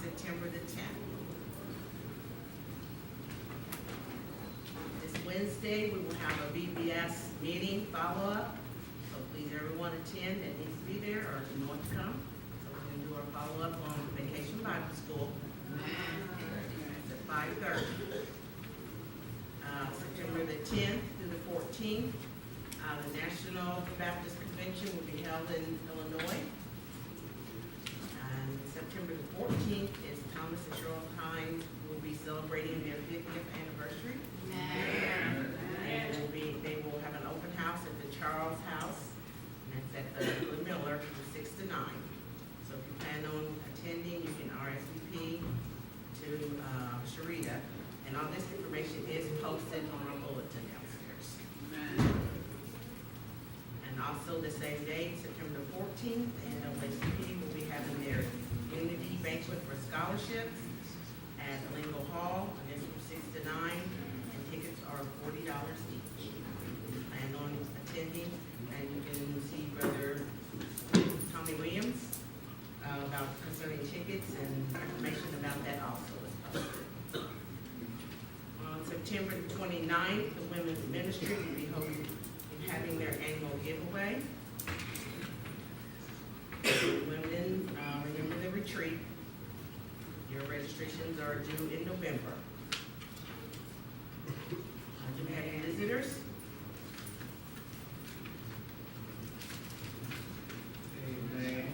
September the 10th. This Wednesday, we will have a VBS meeting follow-up. So please, everyone attend that needs to be there or if you want to come. So we can do our follow-up on Vacation Bible School. It's at 5:30. September the 10th through the 14th, the National Baptist Convention will be held in Illinois. September the 14th is Thomas and Cheryl Hines will be celebrating their 50th anniversary. And they will have an open house at the Charles House, and that's at the Miller from 6 to 9. So if you plan on attending, you can RSVP to Sharita, and all this information is posted on our bulletin downstairs. And also the same day, September the 14th, and LACP will be having their Unity Banquet for Scholarships at Lingo Hall, and it's from 6 to 9, and tickets are $40 each. Plan on attending, and you can see Brother Tommy Williams about concerning tickets, and information about that also is posted. On September the 29th, the Women's Ministry will be having their annual giveaway. Women, remember the retreat. Your registrations are due in November. Do we have any visitors? Amen.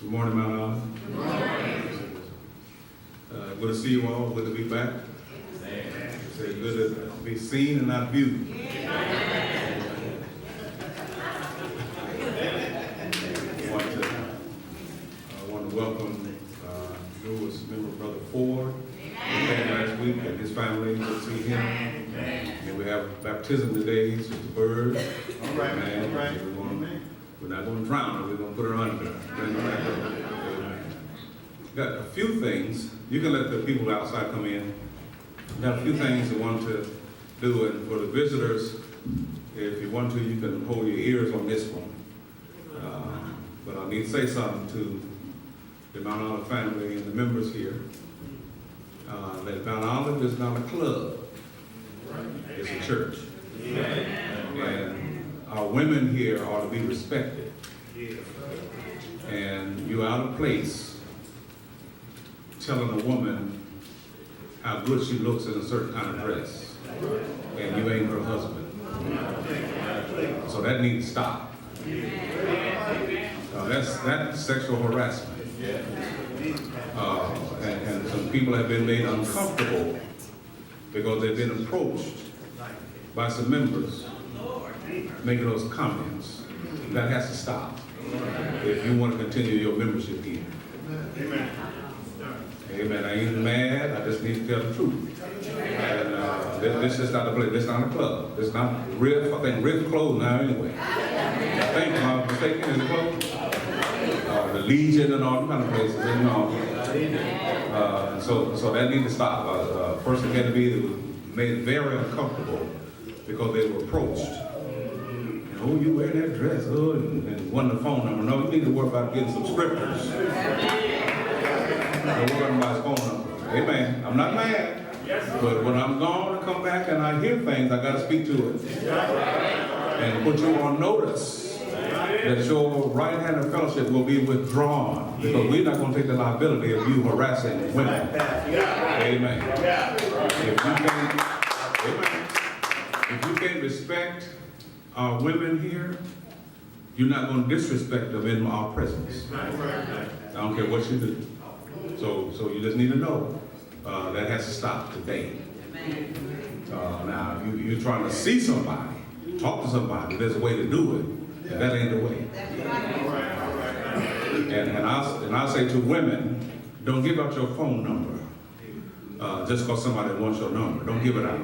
Good morning, Mount Olive. Good morning. Good to see you all. Good to be back. It's good to be seen and not viewed. I want to welcome newest member, Brother Ford. He came last week and his family. Good to see him. And we have baptism today, Sister Bird. All right, man. All right. We're not going to drown her. We're going to put her under. Got a few things. You can let the people outside come in. Got a few things we want to do. And for the visitors, if you want to, you can hold your ears on this one. But I need to say something to the Mount Olive family and the members here. That Mount Olive is not a club. It's a church. And our women here ought to be respected. And you're out of place telling a woman how good she looks in a certain kind of dress, and you ain't her husband. So that needs to stop. That's sexual harassment. some people have been made uncomfortable because they've been approached by some members making those comments. That has to stop if you want to continue your membership here. Amen. Amen. I ain't mad. I just need to tell the truth. And this is not a place. This is not a club. This is not Riff. I think Riff closed now anyway. I think, am I mistaken? Is it closed? The Legion and all kind of places. You know. So that needs to stop. A person had to be made very uncomfortable because they were approached. Oh, you wear that dress, oh, and want the phone number. No, you need to worry about getting some scriptures. Don't worry about his phone number. Amen. I'm not mad. But when I'm gone to come back and I hear things, I got to speak to it. And put you on notice that your right hand of fellowship will be withdrawn. Because we're not going to take the liability of you harassing women. Amen. If you can't respect our women here, you're not going to disrespect them in our presence. I don't care what you do. So you just need to know that has to stop today. Now, you're trying to see somebody, talk to somebody, there's a way to do it, and that ain't the way. And I say to women, don't give out your phone number just because somebody wants your number. Don't give it out.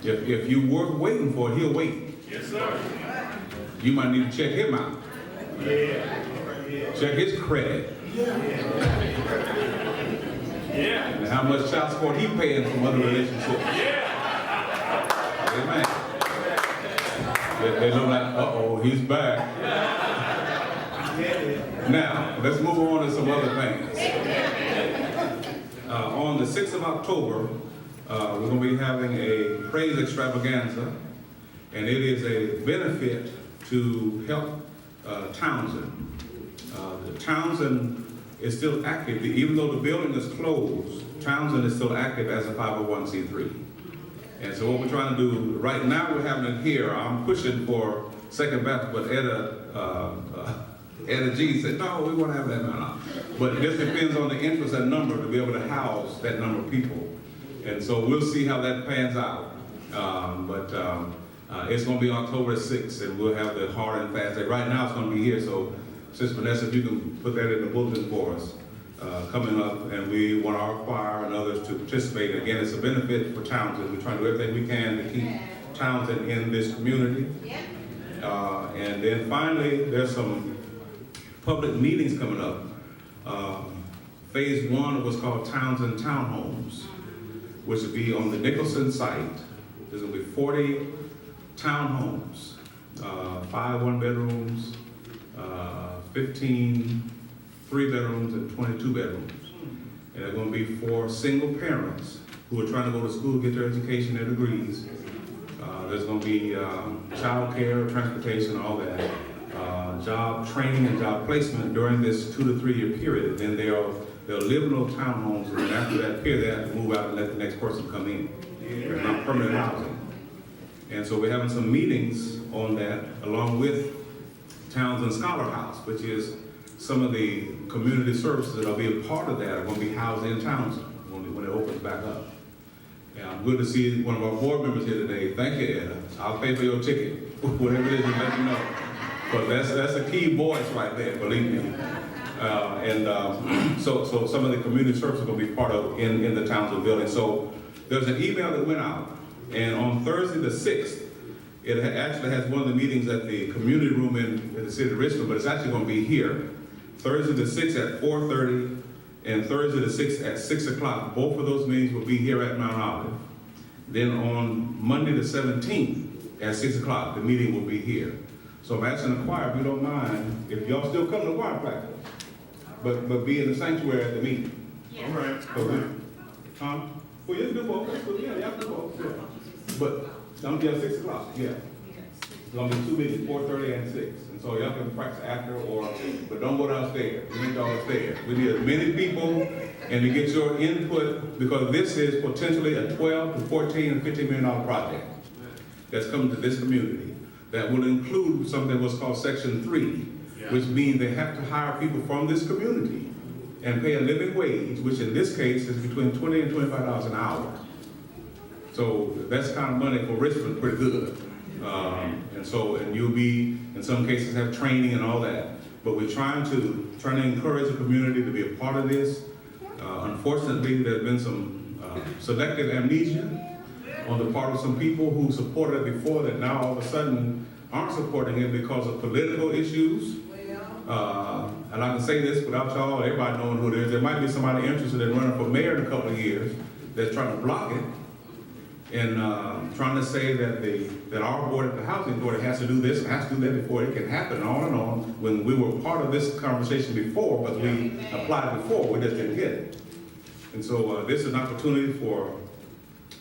If you worth waiting for it, he'll wait. Yes, sir. You might need to check him out. Check his credit. And how much child support he paying from other relationships. Amen. They look like, uh-oh, he's back. Now, let's move on to some other things. On the 6th of October, we're going to be having a praise extravaganza, and it is a benefit to help Townsend. The Townsend is still active. Even though the building is closed, Townsend is still active as a 501c3. And so what we're trying to do, right now we're having it here. I'm pushing for Second Baptist, but Etta G said, no, we won't have that now. But it just depends on the interest and number to be able to house that number of people. And so we'll see how that pans out. It's going to be October 6th, and we'll have the hard and fast day. Right now it's going to be here, so Sister Vanessa, if you can put that in the bulletin for us, coming up, and we want our choir and others to participate. Again, it's a benefit for Townsend. We're trying to do everything we can to keep Townsend in this community. And then finally, there's some public meetings coming up. Phase 1 of what's called Townsend Townhomes, which will be on the Nicholson site. There's going to be 40 townhomes, 5 one-bedrooms, 15 3-bedrooms, and 22 bedrooms. And they're going to be for single parents who are trying to go to school, get their education, their degrees. There's going to be child care, transportation, all that. Job training and job placement during this 2 to 3 year period. And then they'll live in those townhomes, and then after that period, they have to move out and let the next person come in. It's not permanent housing. And so we're having some meetings on that, along with Townsend Scholar House, which is some of the community services that will be a part of that are going to be housed in Townsend when it opens back up. And I'm good to see one of our board members here today. Thank you, Ed. I'll pay for your ticket, whatever it is, and let you know. But that's a key voice right there, believe me. So some of the community services are going to be part of in the Townsend building. So there's an email that went out, and on Thursday the 6th, it actually has one of the meetings at the community room in the city of Richmond, but it's actually going to be here. Thursday the 6th at 4:30, and Thursday the 6th at 6 o'clock. Both of those meetings will be here at Mount Olive. Then on Monday the 17th at 6 o'clock, the meeting will be here. So I'm asking the choir, if you don't mind, if y'all still come to the choir practice, but be in the sanctuary at the meeting. Yeah. All right. Huh? Well, you can do both. Yeah, y'all can do both. Yeah. But I'm here at 6 o'clock. Yeah. It's gonna be 2 meetings, 4:30 and 6. And so y'all can practice after, but don't go downstairs. We need y'all upstairs. We need as many people and to get your input, because this is potentially a $12 to $14 and $15 million project that's coming to this community that will include something that was called Section 3, which means they have to hire people from this community. and pay a living wage, which in this case is between $20 and $25 an hour. So that's kind of money for Richmond, pretty good. And you'll be, in some cases, have training and all that. But we're trying to encourage the community to be a part of this. Unfortunately, there's been some selective amnesia on the part of some people who supported it before that now all of a sudden aren't supporting it because of political issues. And I can say this without y'all, everybody knowing who it is. There might be somebody interested in running for mayor in a couple of years that's trying to block it and trying to say that our board at the housing authority has to do this and has to do that before it can happen, on and on, when we were part of this conversation before, but we applied before, we just didn't get it. And so this is an opportunity for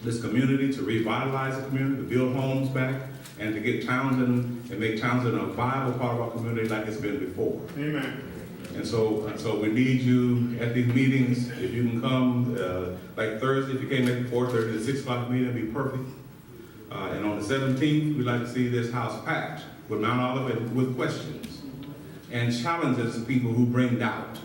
this community to revitalize the community, to build homes back, and to get Townsend and make Townsend a viable part of our community like it's been before. Amen. And so we need you at these meetings. If you can come, like Thursday, if you came at 4:30 to 6 o'clock meeting, it'd be perfect. And on the 17th, we'd like to see this house packed with Mount Olive with questions and challenges to people who bring doubt.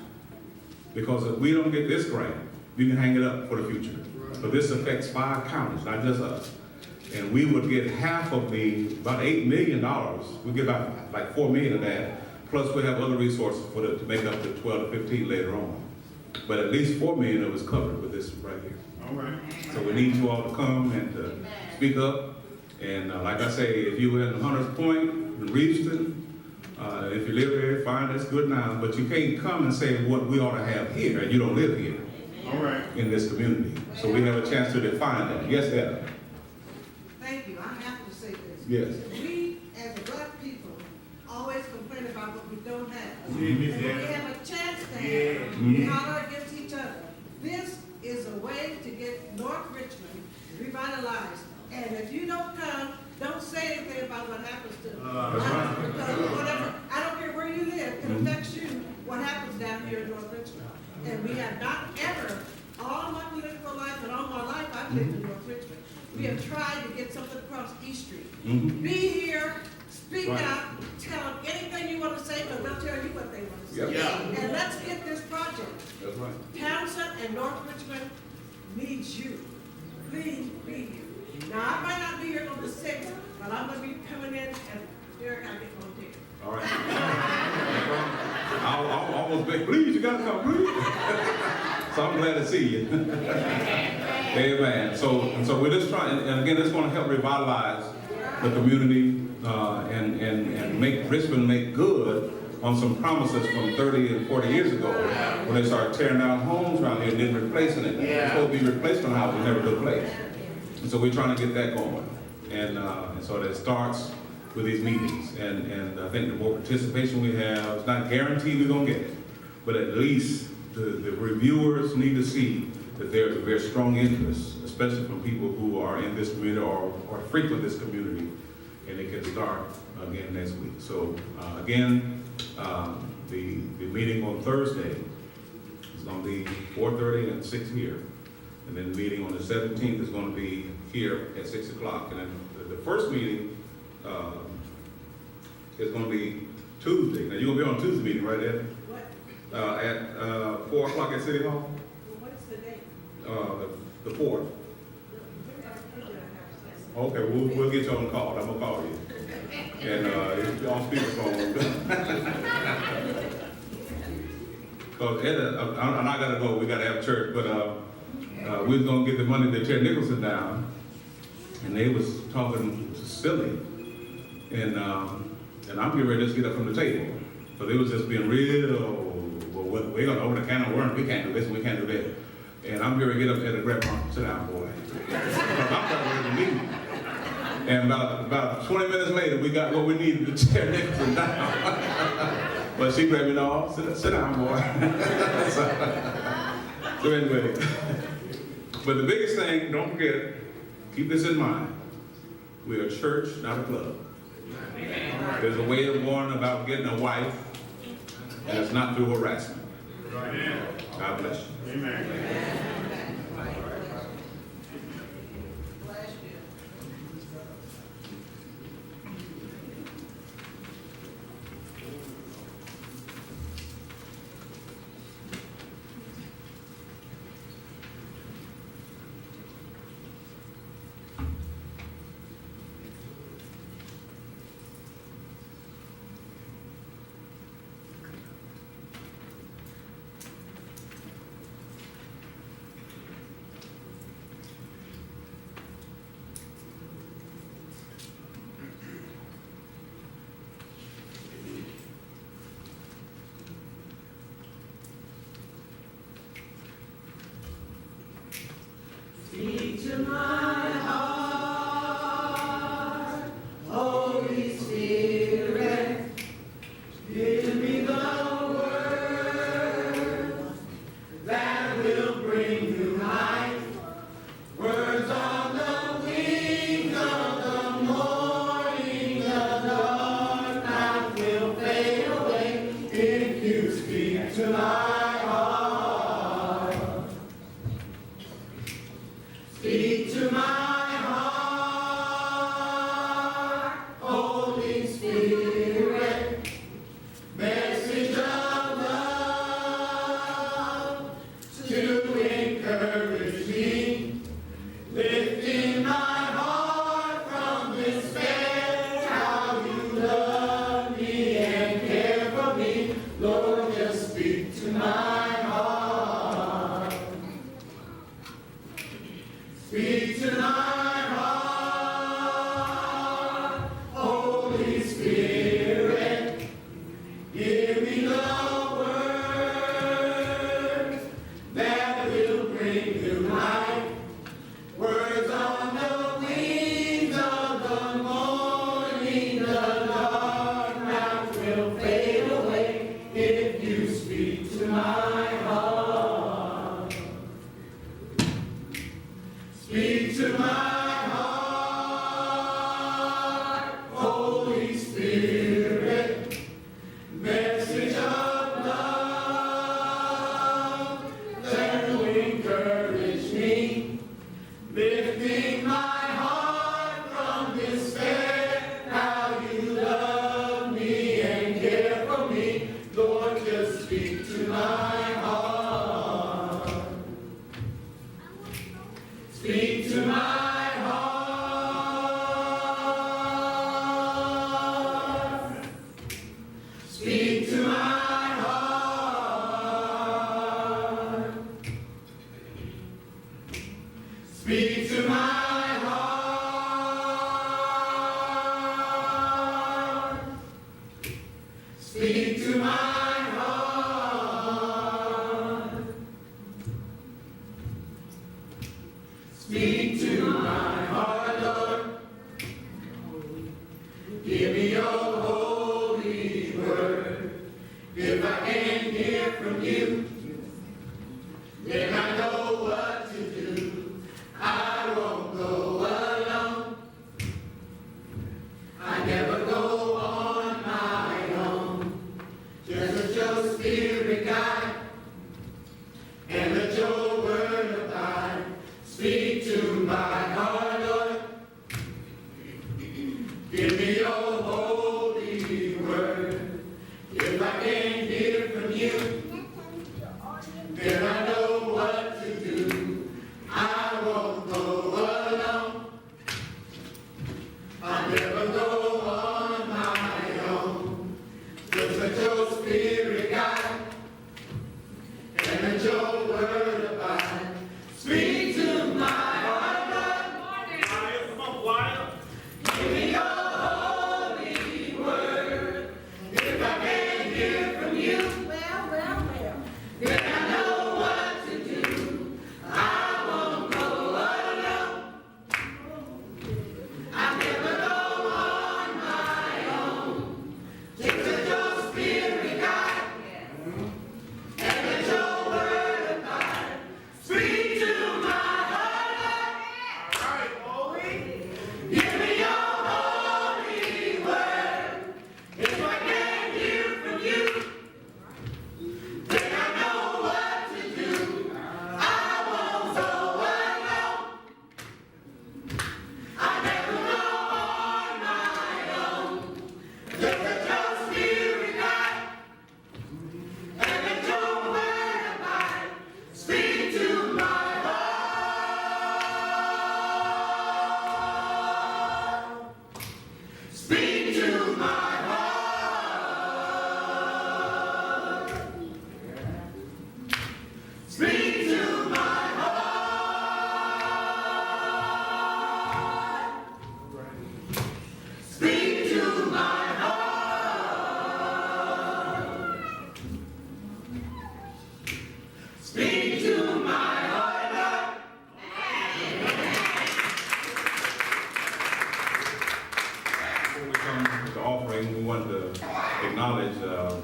Because if we don't get this grant, we can hang it up for the future. But this affects 5 counties, not just us. And we would get half of about $8 million. We get about like $4 million of that. Plus we have other resources to make up the 12 to 15 later on. But at least $4 million of it is covered with this right here. All right. So we need you all to come and to speak up. And like I say, if you were in Hunters Point, in Reeveston, if you live there, fine, that's good now. But you can't come and say what we ought to have here, and you don't live here. All right. In this community. So we have a chance to define that. Yes, Ed? Thank you. I have to say this. Yes. We, as black people, always complain about what we don't have. Yeah, And when we have a chance to have, we holler against each other. This is a way to get North Richmond revitalized. And if you don't come, don't say anything about what happens to them. Because whatever, I don't care where you live, it affects you, what happens down here in North Richmond. And we have not ever, all my political life and all my life, I've lived in North Richmond. We have tried to get something across East Street. Be here, speak out, tell them anything you want to say, because they'll tell you what they want to say. Yeah. And let's get this project. That's right. Townsend and North Richmond needs you. Please be here. Now, I might not be here on the 6th, but I'm going to be coming in, and Derek, I'll get one ticket. All right. I'll almost beg, please, you gotta come, please. So I'm glad to see you. Amen. So we're just trying, and again, it's going to help revitalize the community and make Richmond make good on some promises from 30 and 40 years ago when they started tearing down homes around here and then replacing it. It's supposed to be replacement houses, never took place. And so we're trying to get that going. And so that starts with these meetings. And I think the more participation we have, it's not guaranteed we're going to get it, but at least the reviewers need to see that there's a very strong interest, especially from people who are in this community or frequent this community, and it can start again next week. So again, the meeting on Thursday is going to be 4:30 and 6 here. And then the meeting on the 17th is going to be here at 6 o'clock. And then the first meeting is going to be Tuesday. Now, you're going to be on Tuesday meeting, right, Ed? What? At 4 o'clock at City Hall? What's the date? The 4th. Okay, we'll get you on the call. I'm going to call you. And you're on speakerphone. Because Ed, and I got to go. We got to have church. But we was going to get the money to tear Nicholson down. And they was talking silly. And I'm getting ready to just get up from the table. So they was just being real, well, we're going to open a can of worms. We can't do this and we can't do that. And I'm going to get up there to grab my, sit down, boy. I'm not ready to meet. And about 20 minutes later, we got what we needed to tear Nicholson down. But she grabbed me, no, sit down, boy. So anyway, but the biggest thing, don't forget, keep this in mind. We're a church, not a club. There's a way of going about getting a wife, and it's not through harassment. God bless you. Amen.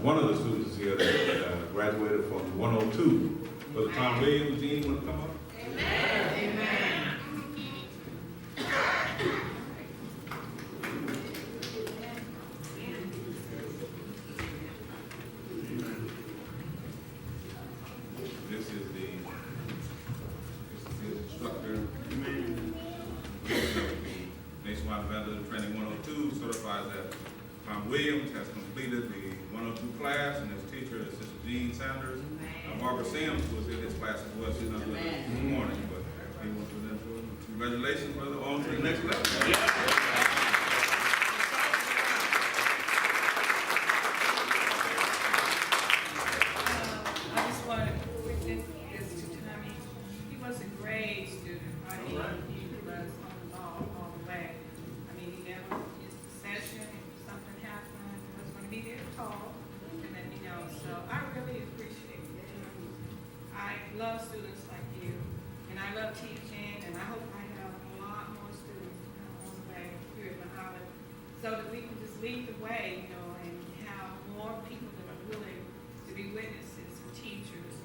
One of the students here that graduated from 102. Brother Tom Williams, Dean, want to come up? This is his instructor. Nationwide Vendor Training 102 certifies that Tom Williams has completed the 102 class, and his teacher is Sister Jean Sanders. Barbara Sims was in his class as well. She's not with us this morning, but he wants to present to him. Congratulations, brother, on to the next level. I just want to present this to Tommy. He was a great student. I mean, he was on the ball all the way. I mean, he never missed a session. If something happened, he was going to be there to call and let me know. So I really appreciate it. I love students like you, and I love teaching, and I hope I have a lot more students to come on the way here at the Holland, so that we can just lead the way, you know, and have more people that are willing to be witnesses and teachers